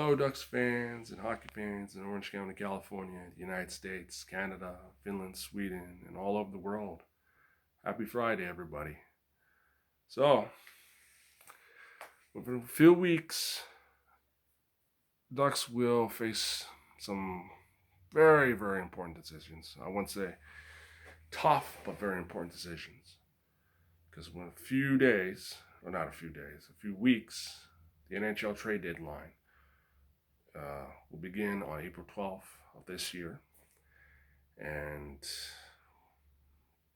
Hello, Ducks fans and hockey fans in Orange County, California, the United States, Canada, Finland, Sweden, and all over the world. Happy Friday, everybody. So, within a few weeks, Ducks will face some very, very important decisions. I won't say tough, but very important decisions. Because in a few days, or not a few days, a few weeks, the NHL trade deadline will begin on April 12th of this year. And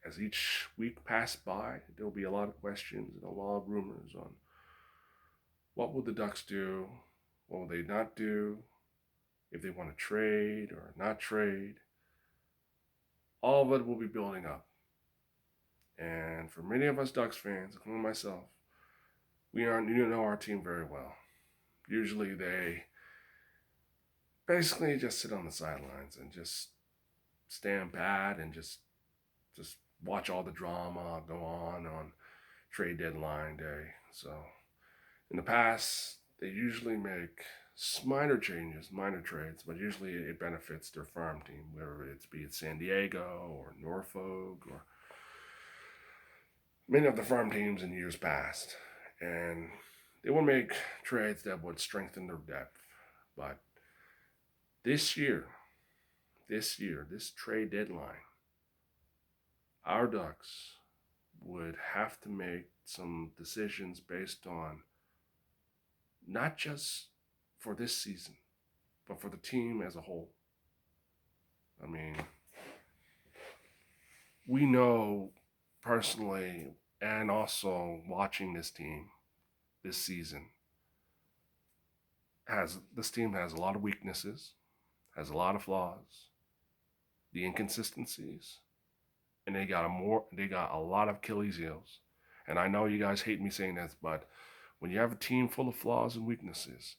as each week passed by, there will be a lot of questions and a lot of rumors on what will the Ducks do, what will they not do, if they want to trade or not trade. All of it will be building up. And for many of us Ducks fans, including myself, you know our team very well. Usually they basically just sit on the sidelines and just stand pat and just watch all the drama go on trade deadline day. So in the past, they usually make minor changes, minor trades, but usually it benefits their farm team, whether it's be it San Diego or Norfolk or many of the farm teams in years past. And they will make trades that would strengthen their depth. But this year, this trade deadline, our Ducks would have to make some decisions based on not just for this season, but for the team as a whole. I mean, we know personally and also watching this team this season, this team has a lot of weaknesses, has a lot of flaws, the inconsistencies, and they got a lot of Achilles heels. And I know you guys hate me saying this, but when you have a team full of flaws and weaknesses,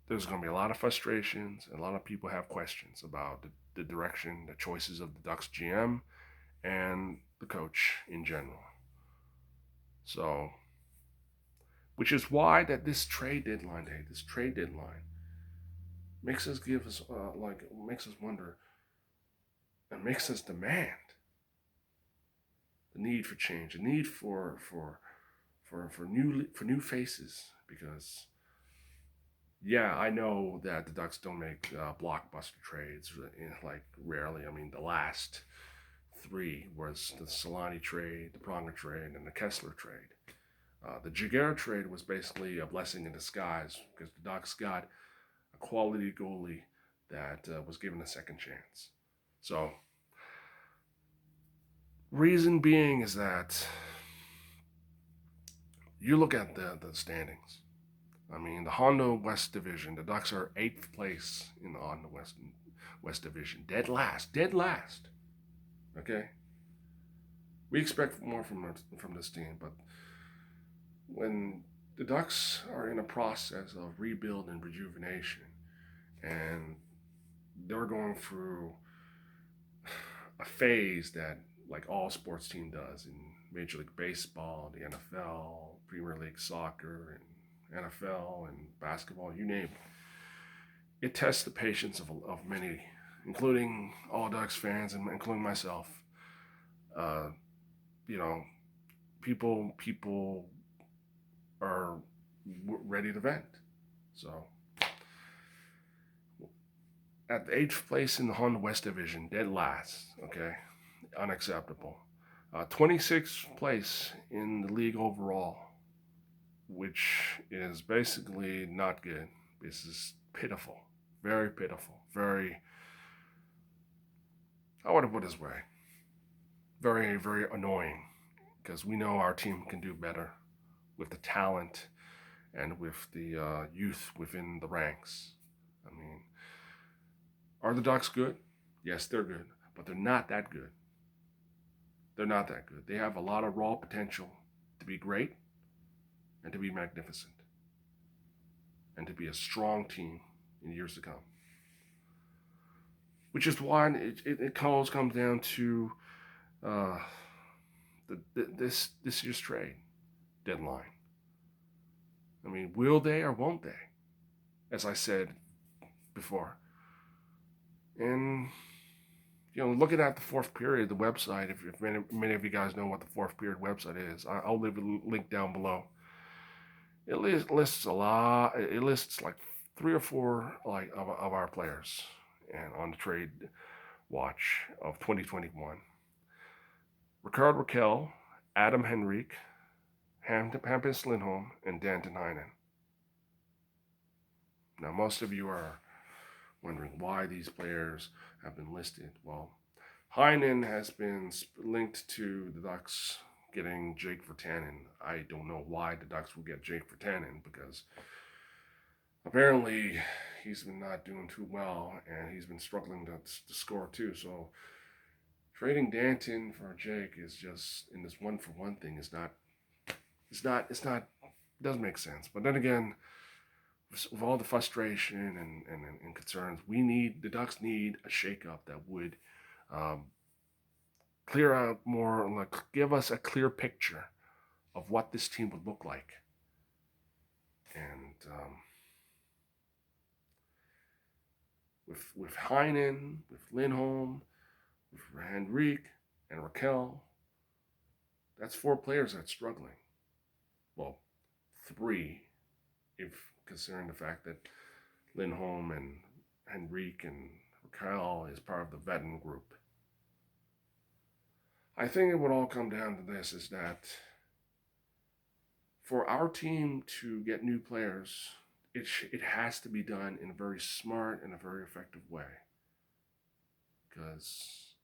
there's going to be a lot of frustrations, and a lot of people have questions about the direction, the choices of the Ducks GM and the coach in general. So, which is why that this trade deadline makes us makes us wonder and makes us demand the need for change, the need for new faces. Because yeah, I know that the Ducks don't make blockbuster trades, like rarely. I mean, the last three was the Solani trade, the Pronger trade, and the Kessler trade. The Jaguar trade was basically a blessing in disguise because the Ducks got a quality goalie that was given a second chance. So, reason being is that you look at the standings. I mean, the Honda West Division, the Ducks are 8th place in the Honda West Division. Dead last. Okay? We expect more from this team, but when the Ducks are in a process of rebuild and rejuvenation, and they're going through a phase that like all sports team does in Major League Baseball, the NFL, Premier League Soccer, and NFL and basketball, you name it. It tests the patience of many, including all Ducks fans and including myself. You know, people are ready to vent. So, at the 8th place in the Honda West Division, dead last, okay? Unacceptable. 26th place in the league overall, which is basically not good. This is pitiful, very pitiful, very, I want to put it this way, very, very annoying, because we know our team can do better with the talent and with the youth within the ranks. I mean, are the Ducks good? Yes, they're good, but they're not that good. They're not that good. They have a lot of raw potential to be great and to be magnificent and to be a strong team in years to come. Which is why it comes down to this year's trade deadline. I mean, will they or won't they? as I said before. And looking at the fourth period, the website, if many of you guys know what the fourth period website is, I'll leave a link down below. It lists a lot. It lists like 3 or 4 of our players, and on the trade watch of 2021. Rickard Rakell, Adam Henrique, Hampus Lindholm, and Danton Heinen. Now, most of you are wondering why these players have been listed. Well, Heinen has been linked to the Ducks getting Jake Virtanen. I don't know why the Ducks will get Jake Virtanen, because apparently he's been not doing too well, and he's been struggling to score too. So trading Danton for Jake is just, in this 1-for-1 thing, doesn't make sense. But then again, with all the frustration and concerns, the Ducks need a shakeup that would clear out more, like give us a clear picture of what this team would look like. And with Heinen, with Lindholm, with Henrique and Rakell, that's 4 players that's struggling. Well, 3, if considering the fact that Lindholm and Henrique and Rakell is part of the veteran group. I think it would all come down to this, is that for our team to get new players, it has to be done in a very smart and a very effective way. Because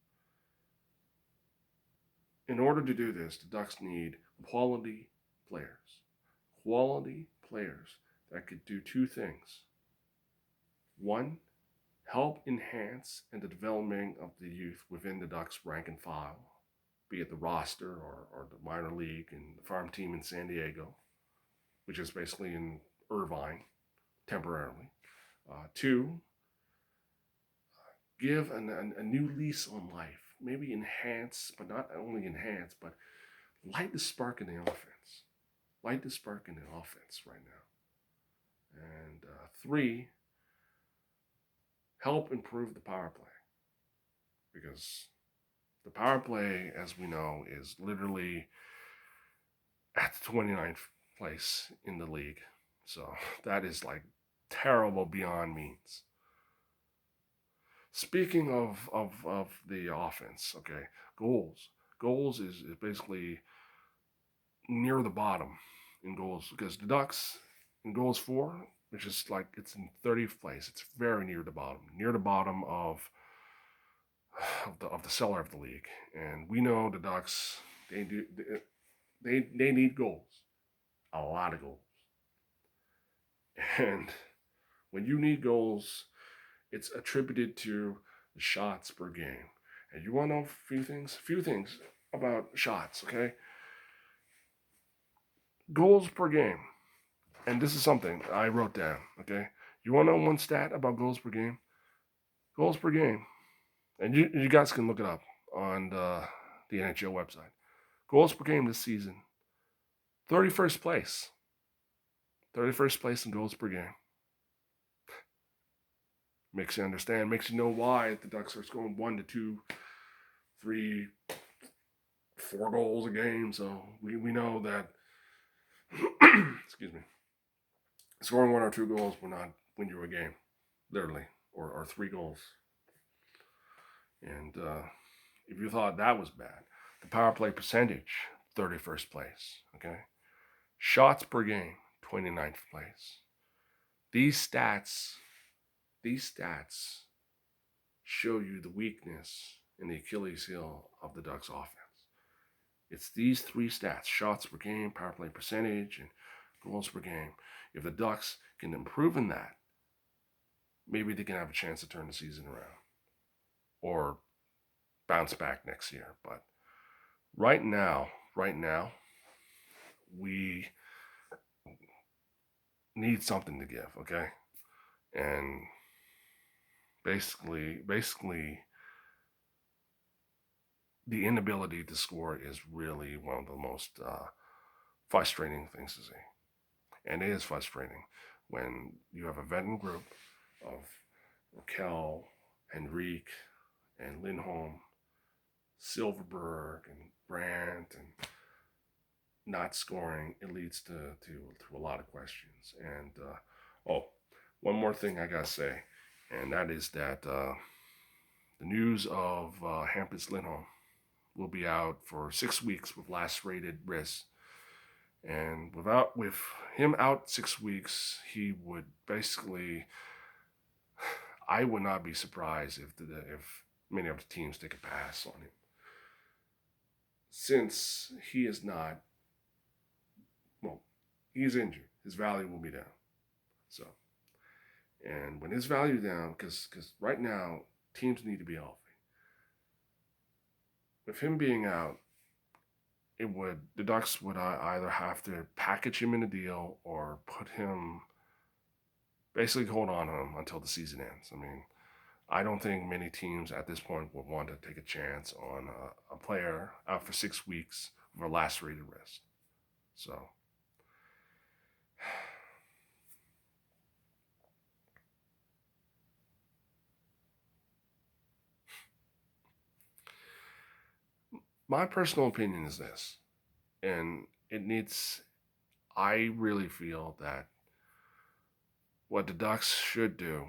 in order to do this, the Ducks need quality players. Quality players that could do 2 things. 1, help enhance in the development of the youth within the Ducks rank and file, be it the roster or the minor league and the farm team in San Diego, which is basically in Irvine temporarily. 2, give a new lease on life. Maybe enhance, but not only enhance, but light the spark in the offense. Light the spark in the offense right now. And 3, help improve the power play. Because the power play, as we know, is literally at the 29th place in the league. So that is like terrible beyond means. Speaking of the offense, okay, goals. Goals is basically near the bottom in goals, because the Ducks in goals for, which is like, it's in 30th place. It's very near the bottom of the cellar of the league. And we know the Ducks, they need goals, a lot of goals. And when you need goals, it's attributed to the shots per game. And you want to know a few things about shots, okay? Goals per game. And this is something I wrote down, okay? You want to know one stat about goals per game? Goals per game. And you guys can look it up on the NHL website. Goals per game this season, 31st place. 31st place in goals per game. Makes you understand, makes you know why the Ducks are scoring 1 to 2, 3, 4 goals a game. So we know that, excuse me, scoring 1 or 2 goals will not win you a game, literally, or 3 goals. And if you thought that was bad, the power play percentage, 31st place, okay? Shots per game, 29th place. These stats show you the weakness in the Achilles heel of the Ducks offense. It's these 3 stats: shots per game, power play percentage, and goals per game. If the Ducks can improve in that, maybe they can have a chance to turn the season around or bounce back next year. But right now, we need something to give, okay? And basically, the inability to score is really one of the most frustrating things to see. And it is frustrating. when you have a veteran group of Raquel, Henrique, and Lindholm, Silverberg, and Brandt, and not scoring, it leads to a lot of questions. And one more thing I gotta say, and that is that the news of Hampus Lindholm will be out for 6 weeks with lacerated wrist. And with him out 6 weeks, he would basically. I would not be surprised if many of the teams take a pass on him, since he is not. Well, he's injured. His value will be down. So, and when his value down, because right now teams need to be healthy. With him being out, the Ducks would either have to package him in a deal or put him, basically hold on to him until the season ends. I mean, I don't think many teams at this point would want to take a chance on a player out for 6 weeks with a lacerated wrist. So, my personal opinion is this, and I really feel that what the Ducks should do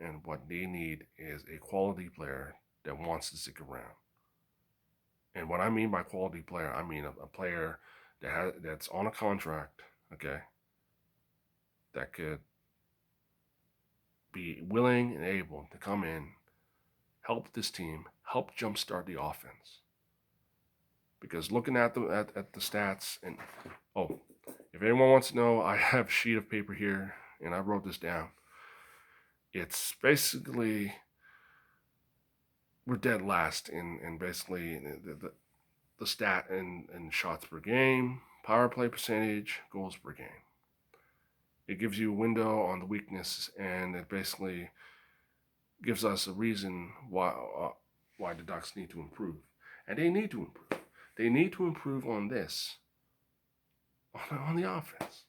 and what they need is a quality player that wants to stick around. And what I mean by quality player, I mean a player that's on a contract, okay, that could be willing and able to come in, help this team, help jumpstart the offense. Because looking at the stats, and if anyone wants to know, I have a sheet of paper here, and I wrote this down. It's basically, we're dead last in basically the stat in shots per game, power play percentage, goals per game. It gives you a window on the weakness, and it basically gives us a reason why the Ducks need to improve. And they need to improve. They need to improve on this, on the offense.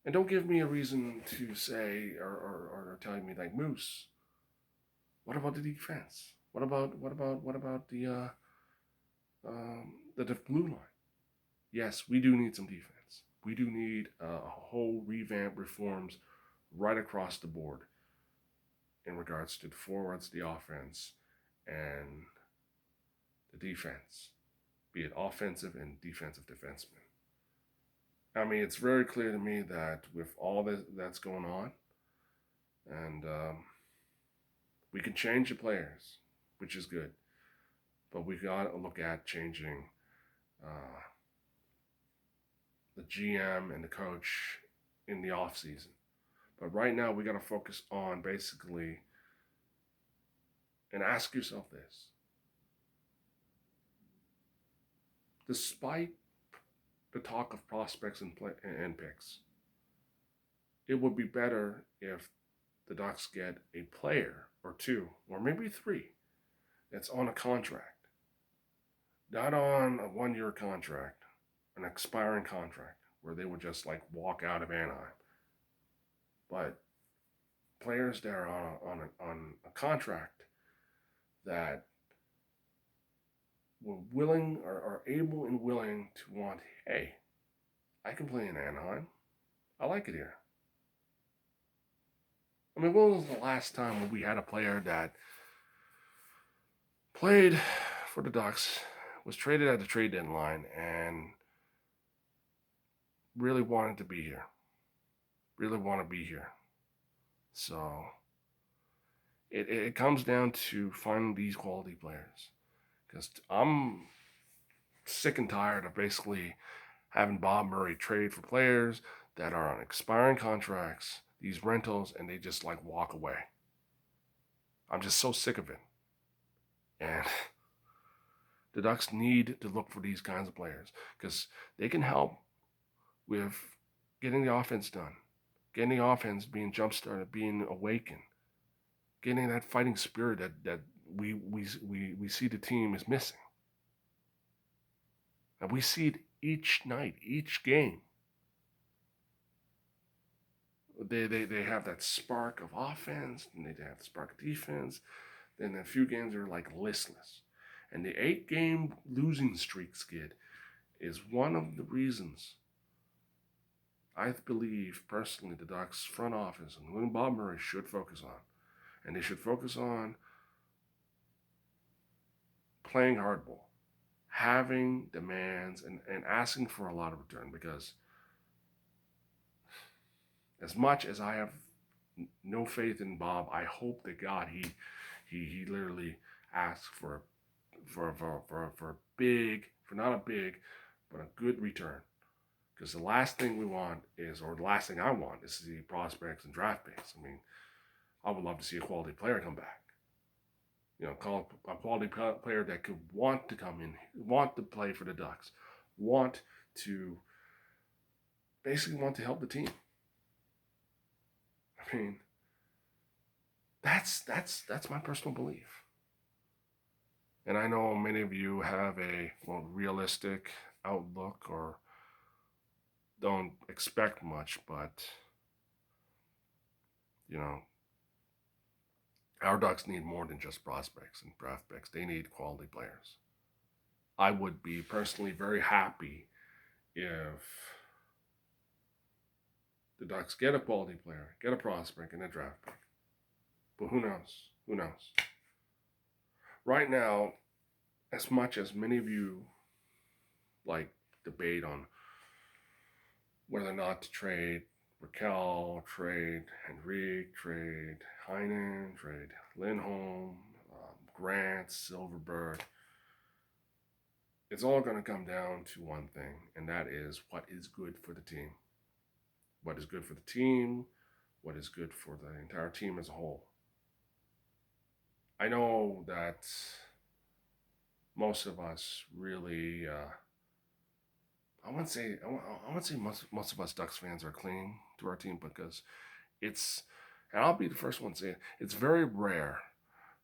And don't give me a reason to say or telling me like, Moose, what about the defense? What about the blue line? Yes, we do need some defense. We do need a whole revamp, reforms right across the board in regards to the forwards, the offense, and the defense, be it offensive and defensive defensemen. I mean, it's very clear to me that with all that's going on, and we can change the players, which is good, but we got to look at changing the GM and the coach in the off season. But right now, we got to focus on basically, and ask yourself this: despite the talk of prospects and picks, it would be better if the Ducks get a player or two, or maybe three, that's on a contract, not on a 1-year contract, an expiring contract where they would just like walk out of Anaheim, but players that are on a contract that were willing or are able and willing to want, hey, I can play in Anaheim. I like it here. I mean, when was the last time when we had a player that played for the Ducks, was traded at the trade deadline, and really wanted to be here? Really want to be here. So it comes down to finding these quality players. Because I'm sick and tired of basically having Bob Murray trade for players that are on expiring contracts, these rentals, and they just like walk away. I'm just so sick of it. And the Ducks need to look for these kinds of players because they can help with getting the offense done, getting the offense being jump-started, being awakened, getting that fighting spirit that we see the team is missing. And we see it each night, each game. They have that spark of offense, and they have the spark of defense. Then a few games are like listless. And the 8-game losing streak skid is one of the reasons I believe personally the Ducks front office and Bob Murray should focus on. And they should focus on playing hardball, having demands, and asking for a lot of return. Because as much as I have no faith in Bob, I hope that God he literally asks for a big, for not a big, but a good return. Because the last thing we want is, or the last thing I want, is to see prospects and draft picks. I mean, I would love to see a quality player come back. You know, call a quality player that could want to come in, want to play for the Ducks, want to basically want to help the team. I mean, that's my personal belief. And I know many of you have a realistic outlook or don't expect much, but you know, our Ducks need more than just prospects and draft picks. They need quality players. I would be personally very happy if the Ducks get a quality player, get a prospect, and a draft pick. But who knows? Who knows? Right now, as much as many of you like debate on whether or not to trade Raquel, trade Henrique, trade Heinen, trade Lindholm, Grant, Silverberg, it's all going to come down to one thing, and that is what is good for the team. What is good for the team, what is good for the entire team as a whole. I know that most of us really, I wouldn't say most of us Ducks fans are clinging to our team because it's, and I'll be the first one to say it, it's very rare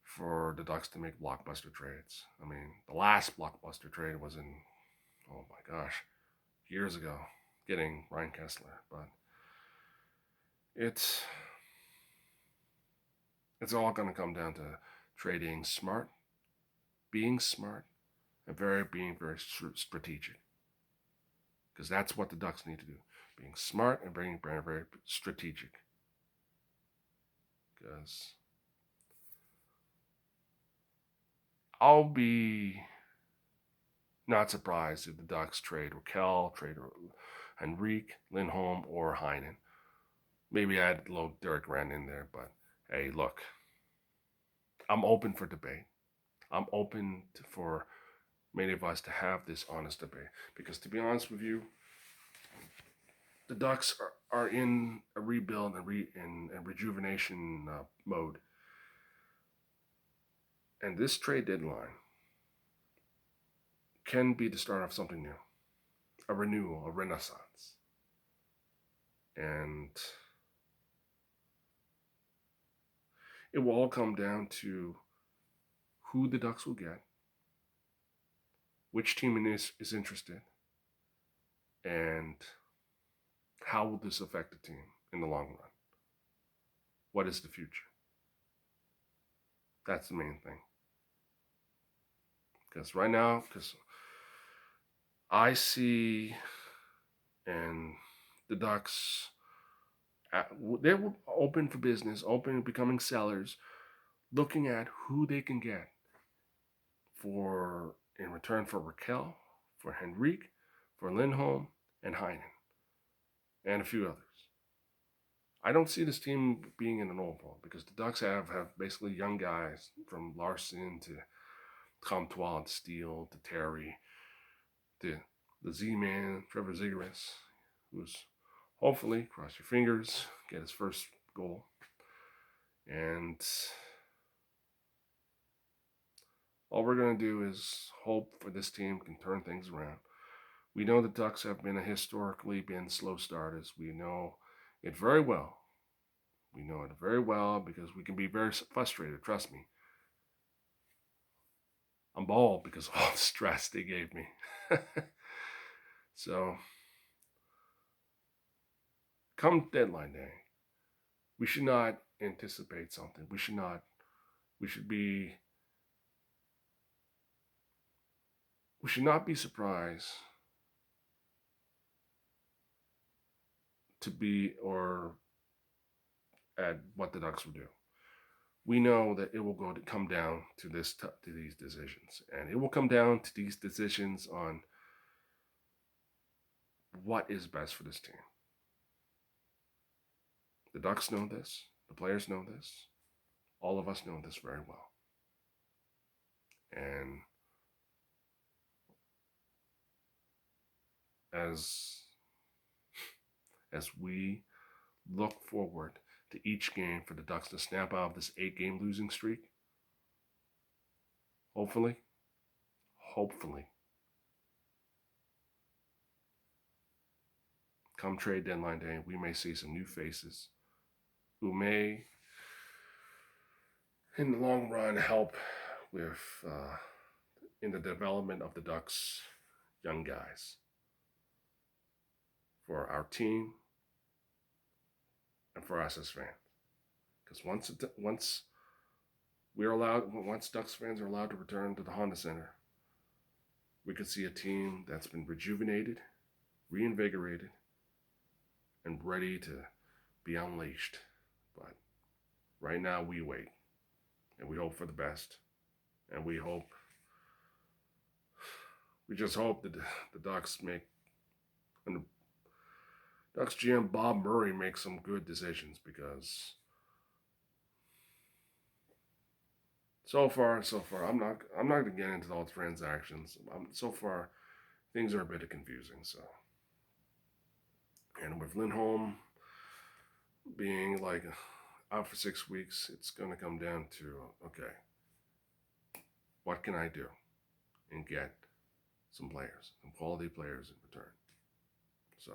for the Ducks to make blockbuster trades. I mean, the last blockbuster trade was in, oh my gosh, years ago, getting Ryan Kessler. But it's all going to come down to trading smart, being smart, and being very strategic. Because that's what the Ducks need to do. Being smart and being very, very strategic. Because I'll be not surprised if the Ducks trade Raquel, trade Henrique, Lindholm, or Heinen. Maybe add a little Derek Rand in there, but hey, look, I'm open for debate. I'm open for many of us to have this honest debate. Because to be honest with you, the Ducks are in a rebuild and rejuvenation mode. And this trade deadline can be the start of something new, a renewal, a renaissance. And it will all come down to who the Ducks will get, which team is interested, and how will this affect the team in the long run? What is the future? That's the main thing. Because right now, because I see, and the Ducks, they were open for business, open, becoming sellers, looking at who they can get in return for Raquel, for Henrique, for Lindholm, and Heinen, and a few others. I don't see this team being in an overhaul because the Ducks have basically young guys from Larson to Comtois to Steele to Terry to the Z-Man, Trevor Zegras, who's hopefully, cross your fingers, get his first goal. And all we're going to do is hope for this team can turn things around. We know the Ducks have historically been slow starters. We know it very well. We know it very well because we can be very frustrated, trust me. I'm bald because of all the stress they gave me. So, come deadline day, we should not anticipate something. We should not. We should be. We should not be surprised to be or at what the Ducks will do. We know that it will come down to these decisions, and it will come down to these decisions on what is best for this team. The Ducks know this. The players know this. All of us know this very well. And as we look forward to each game for the Ducks to snap out of this 8-game losing streak, hopefully, come trade deadline day, we may see some new faces who may, in the long run, help with in the development of the Ducks' young guys for our team and for us as fans. Because once Ducks fans are allowed to return to the Honda Center, we could see a team that's been rejuvenated, reinvigorated, and ready to be unleashed. But right now we wait, and we hope for the best, and we just hope that the Ducks and the Ducks GM Bob Murray makes some good decisions, because so far, I'm not gonna get into all the transactions. So far, things are a bit confusing. So, and with Lindholm being like out for 6 weeks, it's gonna come down to, okay, what can I do and get some quality players in return. So,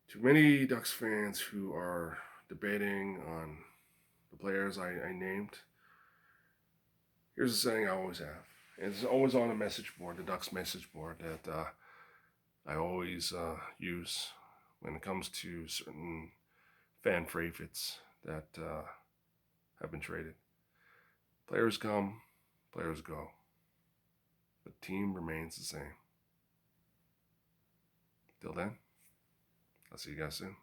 to many Ducks fans who are debating on the players I named, here's a saying I always have. It's always on a message board, the Ducks message board, that I always use when it comes to certain fan favorites that have been traded. Players come, players go. The team remains the same. Till then, I'll see you guys soon.